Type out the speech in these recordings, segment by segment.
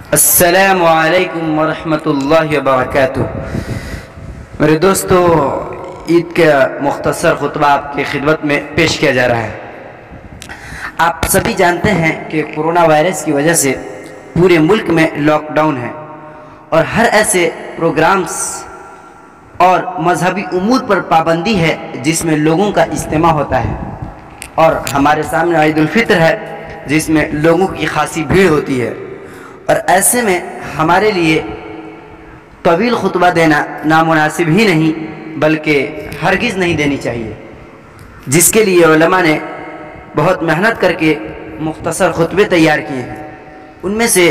अस्सलामु अलैकुम वरहमतुल्लाहि वबरकातुह। मेरे दोस्तों, ईद का मुख्तसर खुतबा आपकी खिदमत में पेश किया जा रहा है। आप सभी जानते हैं कि कोरोना वायरस की वजह से पूरे मुल्क में लॉकडाउन है और हर ऐसे प्रोग्राम्स और मजहबी उमूर पर पाबंदी है जिसमें लोगों का इज्तिमा होता है। और हमारे सामने ईद उल फित्र है जिसमें लोगों की खासी भीड़ होती है। और ऐसे में हमारे लिए तवील खुतबा देना नामुनासिब ही नहीं बल्कि हरगिज़ नहीं देनी चाहिए, जिसके लिए उलमा ने बहुत मेहनत करके मुख्तसर खुतबे तैयार किए हैं। उनमें से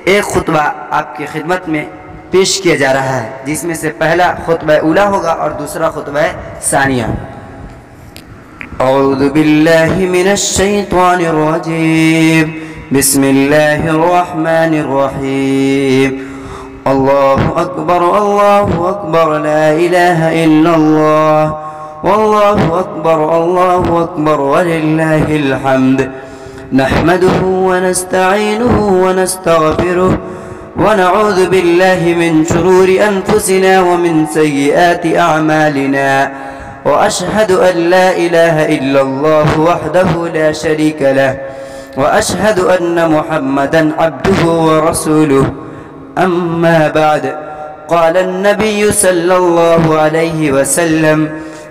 एक खुतबा आपकी खिदमत में पेश किया जा रहा है, जिसमें से पहला खुतबा उला होगा और दूसरा खुतबा सानिया। औज़ु बिल्लाहि मिनश शैतानिर रजीम, बिस्मिल्लाहिर रहमानिर रहीम। अल्लाहु अकबर ला इलाहा इल्लल्लाह, वल्लाहु अकबर वलिल्लाहिल हम्द। नहमदुहु व नस्तईनुहु व नस्तगफिरुह व नऊज़ु बिल्लाहि मिन शुरूरि अनफुसिना व मिन सय्यिआति अअमालिना व अशहदु अन ला इलाहा इल्लल्लाह वहदहु ला शरीका लह व अशहदु अन्न मुहम्मदन अब्दुहु व रसूलुहु। अम्मा बाद, क़ाल अन्नबिय्यु सल्लल्लाहु अलैहि वसल्लम,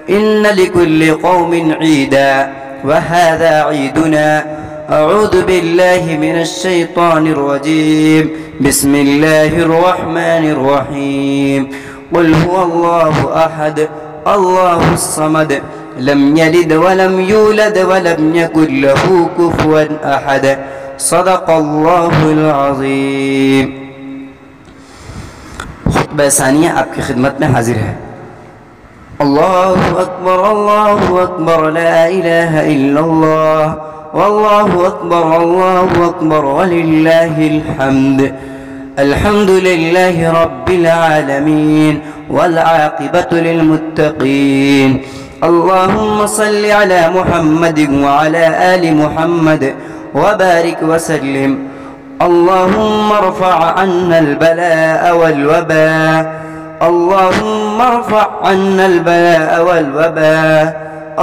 इन्न लिकुल्लि क़ौमिन ईदा व हाज़ा ईदुना। अऊज़ु बिल्लाहि मिनश शैतानिर रजीम, बिस्मिल्लाहिर रहमानिर रहीम। क़ुल हुवल्लाहु अहद, अल्लाहुस समद, लम यलिद व लम यूलद व लम यकुल लहू कुफुवन अहद। सदक़ल्लाहुल अज़ीम। खुतबा सानिया आपकी खिदमत में हाजिर है। अल्लाहु अकबर ला इलाहा इल्लल्लाह, वल्लाहु अकबर वलिल्लाहिल हम्द। अल्हम्दुलिल्लाहि रब्बिल आलमीन वल आक़िबतु लिल मुत्तक़ीन। अल्लाहुम्मा सल्लि अला मुहम्मद व अला आलि मुहम्मद व बारिक व सल्लिम। अल्लाहुम्मा अर्फ़अ अन्नल बलाअ वल वबा, अल्लाहुम्मा अर्फ़अ अन्नल बलाअ वल वबा,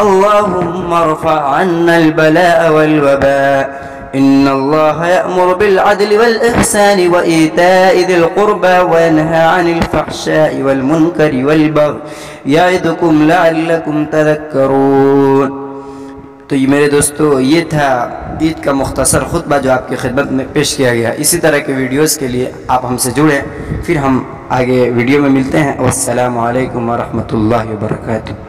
अल्लाहुम्मा अर्फ़अ अन्नल बलाअ वल वबा। इन्नल्लाह यअमुरु बिल अदलि वल इहसानि व ईताइ ज़िल क़ुर्बा व यनहा अनिल फ़हशाइ वल मुनकरि वल बग़ि यइदुकुम लअल्लकुम तज़क्करून। तो ये मेरे दोस्तों, ये था ईद का मुख्तसर खुतबा जो आपकी खिदमत में पेश किया गया। इसी तरह के वीडियोज़ के लिए आप हमसे जुड़ें, फिर हम आगे वीडियो में मिलते हैं। वस्सलामु अलैकुम वरहमतुल्लाहि वबरकातुहू।